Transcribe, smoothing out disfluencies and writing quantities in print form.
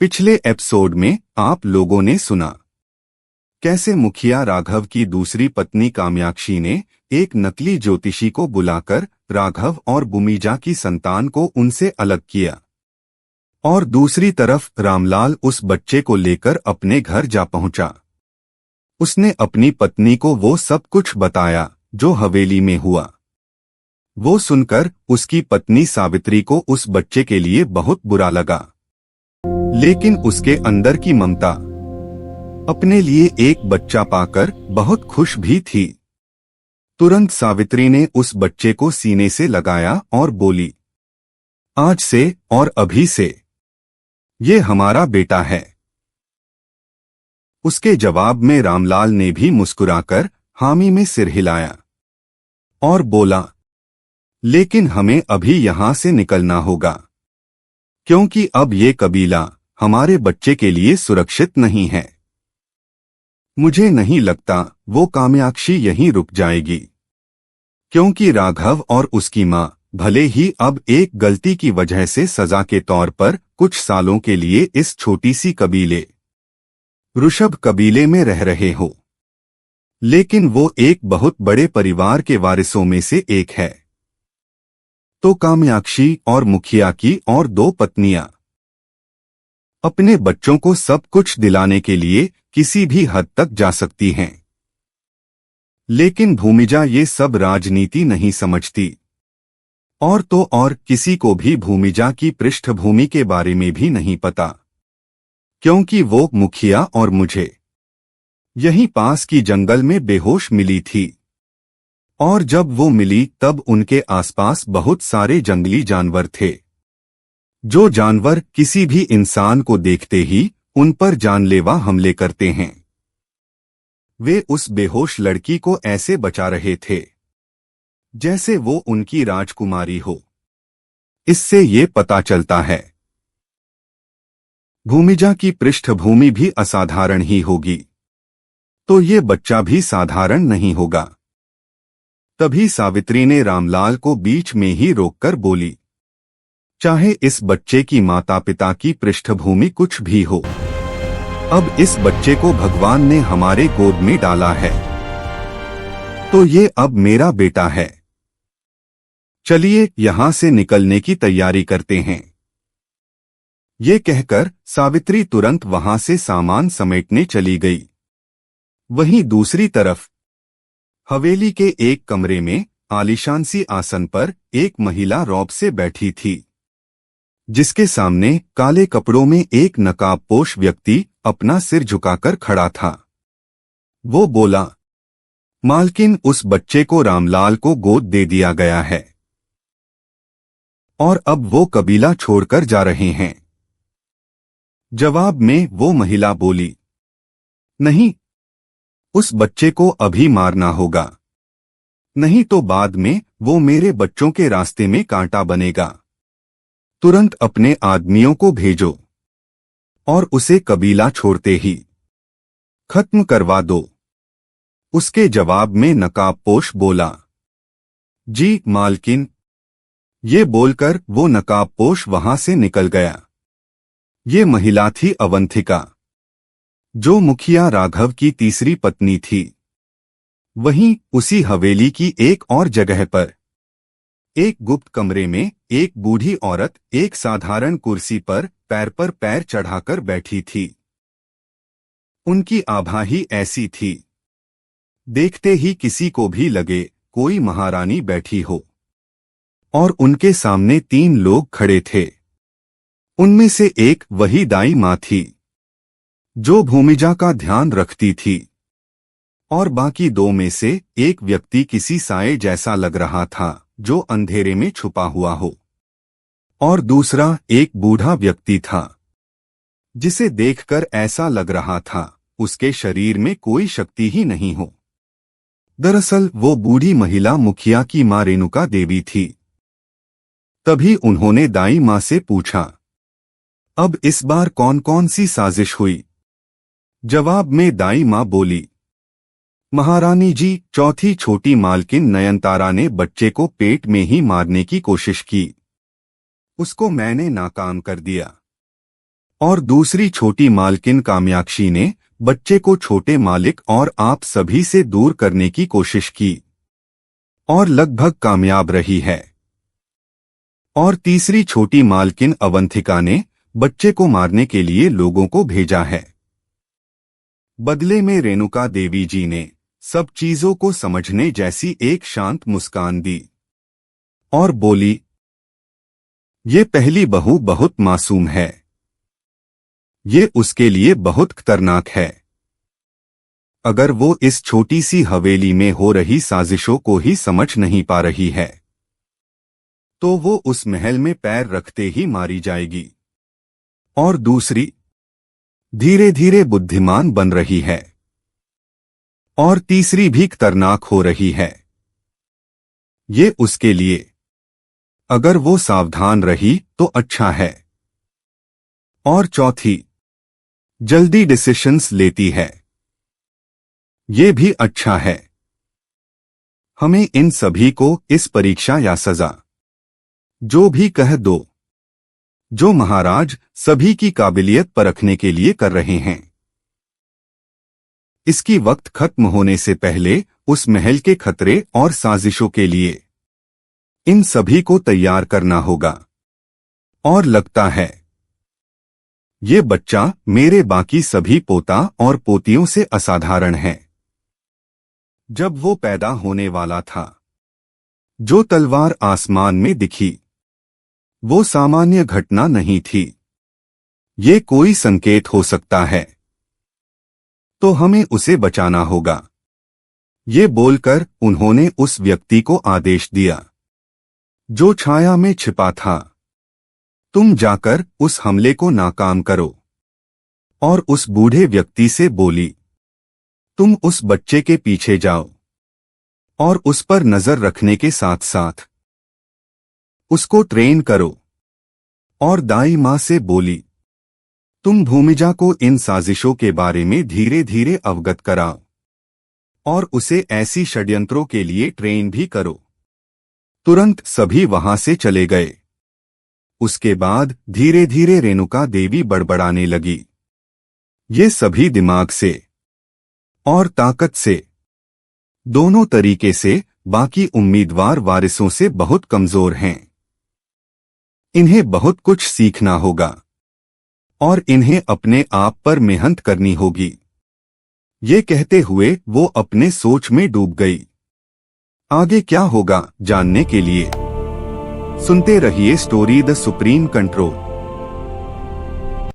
पिछले एपिसोड में आप लोगों ने सुना कैसे मुखिया राघव की दूसरी पत्नी कामाक्षी ने एक नकली ज्योतिषी को बुलाकर राघव और भूमिजा की संतान को उनसे अलग किया और दूसरी तरफ रामलाल उस बच्चे को लेकर अपने घर जा पहुंचा। उसने अपनी पत्नी को वो सब कुछ बताया जो हवेली में हुआ। वो सुनकर उसकी पत्नी सावित्री को उस बच्चे के लिए बहुत बुरा लगा, लेकिन उसके अंदर की ममता अपने लिए एक बच्चा पाकर बहुत खुश भी थी। तुरंत सावित्री ने उस बच्चे को सीने से लगाया और बोली, आज से और अभी से ये हमारा बेटा है। उसके जवाब में रामलाल ने भी मुस्कुराकर हामी में सिर हिलाया और बोला, लेकिन हमें अभी यहां से निकलना होगा, क्योंकि अब ये कबीला हमारे बच्चे के लिए सुरक्षित नहीं है। मुझे नहीं लगता वो कामाक्षी यहीं रुक जाएगी, क्योंकि राघव और उसकी मां भले ही अब एक गलती की वजह से सजा के तौर पर कुछ सालों के लिए इस छोटी सी कबीले ऋषभ कबीले में रह रहे हो, लेकिन वो एक बहुत बड़े परिवार के वारिसों में से एक है। तो कामाक्षी और मुखिया की और दो पत्नियां अपने बच्चों को सब कुछ दिलाने के लिए किसी भी हद तक जा सकती हैं, लेकिन भूमिजा ये सब राजनीति नहीं समझती, और तो और किसी को भी भूमिजा की पृष्ठभूमि के बारे में भी नहीं पता, क्योंकि वो मुखिया और मुझे यहीं पास की जंगल में बेहोश मिली थी, और जब वो मिली तब उनके आसपास बहुत सारे जंगली जानवर थे, जो जानवर किसी भी इंसान को देखते ही उन पर जानलेवा हमले करते हैं। वे उस बेहोश लड़की को ऐसे बचा रहे थे जैसे वो उनकी राजकुमारी हो। इससे ये पता चलता है भूमिजा की पृष्ठभूमि भी असाधारण ही होगी, तो ये बच्चा भी साधारण नहीं होगा। तभी सावित्री ने रामलाल को बीच में ही रोककर बोली, चाहे इस बच्चे की माता पिता की पृष्ठभूमि कुछ भी हो, अब इस बच्चे को भगवान ने हमारे गोद में डाला है, तो ये अब मेरा बेटा है। चलिए यहां से निकलने की तैयारी करते हैं। ये कहकर सावित्री तुरंत वहां से सामान समेटने चली गई। वहीं दूसरी तरफ हवेली के एक कमरे में आलीशान सी आसन पर एक महिला रौब से बैठी थी, जिसके सामने काले कपड़ों में एक नकाबपोश व्यक्ति अपना सिर झुकाकर खड़ा था। वो बोला, मालकिन, उस बच्चे को रामलाल को गोद दे दिया गया है और अब वो कबीला छोड़कर जा रहे हैं। जवाब में वो महिला बोली, नहीं, उस बच्चे को अभी मारना होगा, नहीं तो बाद में वो मेरे बच्चों के रास्ते में कांटा बनेगा। तुरंत अपने आदमियों को भेजो और उसे कबीला छोड़ते ही खत्म करवा दो। उसके जवाब में नकाबपोश बोला, जी मालकिन। ये बोलकर वो नकाबपोश वहां से निकल गया। ये महिला थी अवंतिका, जो मुखिया राघव की तीसरी पत्नी थी। वहीं उसी हवेली की एक और जगह पर एक गुप्त कमरे में एक बूढ़ी औरत एक साधारण कुर्सी पर पैर चढ़ाकर बैठी थी। उनकी आभा ही ऐसी थी, देखते ही किसी को भी लगे कोई महारानी बैठी हो। और उनके सामने 3 लोग खड़े थे। उनमें से एक वही दाई माँ थी, जो भूमिजा का ध्यान रखती थी, और बाकी 2 में से एक व्यक्ति किसी साये जैसा लग रहा था जो अंधेरे में छुपा हुआ हो, और दूसरा एक बूढ़ा व्यक्ति था, जिसे देखकर ऐसा लग रहा था उसके शरीर में कोई शक्ति ही नहीं हो। दरअसल वो बूढ़ी महिला मुखिया की मां रेणुका देवी थी। तभी उन्होंने दाई मां से पूछा, अब इस बार कौन कौन सी साजिश हुई? जवाब में दाई मां बोली, महारानी जी, चौथी छोटी मालकिन नयनतारा ने बच्चे को पेट में ही मारने की कोशिश की, उसको मैंने नाकाम कर दिया। और दूसरी छोटी मालकिन कामाक्षी ने बच्चे को छोटे मालिक और आप सभी से दूर करने की कोशिश की और लगभग कामयाब रही है। और तीसरी छोटी मालकिन अवंतिका ने बच्चे को मारने के लिए लोगों को भेजा है। बदले में रेणुका देवी जी ने सब चीजों को समझने जैसी एक शांत मुस्कान दी और बोली, ये पहली बहू बहुत मासूम है, ये उसके लिए बहुत खतरनाक है। अगर वो इस छोटी सी हवेली में हो रही साजिशों को ही समझ नहीं पा रही है तो वो उस महल में पैर रखते ही मारी जाएगी। और दूसरी धीरे धीरे बुद्धिमान बन रही है और तीसरी भी खतरनाक हो रही है, ये उसके लिए। अगर वो सावधान रही तो अच्छा है। और चौथी जल्दी डिसीशंस लेती है, ये भी अच्छा है। हमें इन सभी को इस परीक्षा या सजा जो भी कह दो जो महाराज सभी की काबिलियत परखने के लिए कर रहे हैं, इसकी वक्त खत्म होने से पहले उस महल के खतरे और साजिशों के लिए इन सभी को तैयार करना होगा। और लगता है ये बच्चा मेरे बाकी सभी पोता और पोतियों से असाधारण है। जब वो पैदा होने वाला था, जो तलवार आसमान में दिखी वो सामान्य घटना नहीं थी, ये कोई संकेत हो सकता है, तो हमें उसे बचाना होगा। ये बोलकर उन्होंने उस व्यक्ति को आदेश दिया जो छाया में छिपा था, तुम जाकर उस हमले को नाकाम करो। और उस बूढ़े व्यक्ति से बोली, तुम उस बच्चे के पीछे जाओ और उस पर नजर रखने के साथ साथ उसको ट्रेन करो। और दाई माँ से बोली, तुम भूमिजा को इन साजिशों के बारे में धीरे धीरे अवगत कराओ और उसे ऐसी षड्यंत्रों के लिए ट्रेन भी करो। तुरंत सभी वहां से चले गए। उसके बाद धीरे धीरे रेणुका देवी बड़बड़ाने लगी, ये सभी दिमाग से और ताकत से, दोनों तरीके से बाकी उम्मीदवार वारिसों से बहुत कमजोर हैं। इन्हें बहुत कुछ सीखना होगा और इन्हें अपने आप पर मेहनत करनी होगी। ये कहते हुए वो अपने सोच में डूब गई। आगे क्या होगा जानने के लिए सुनते रहिए स्टोरी द सुप्रीम कंट्रोल।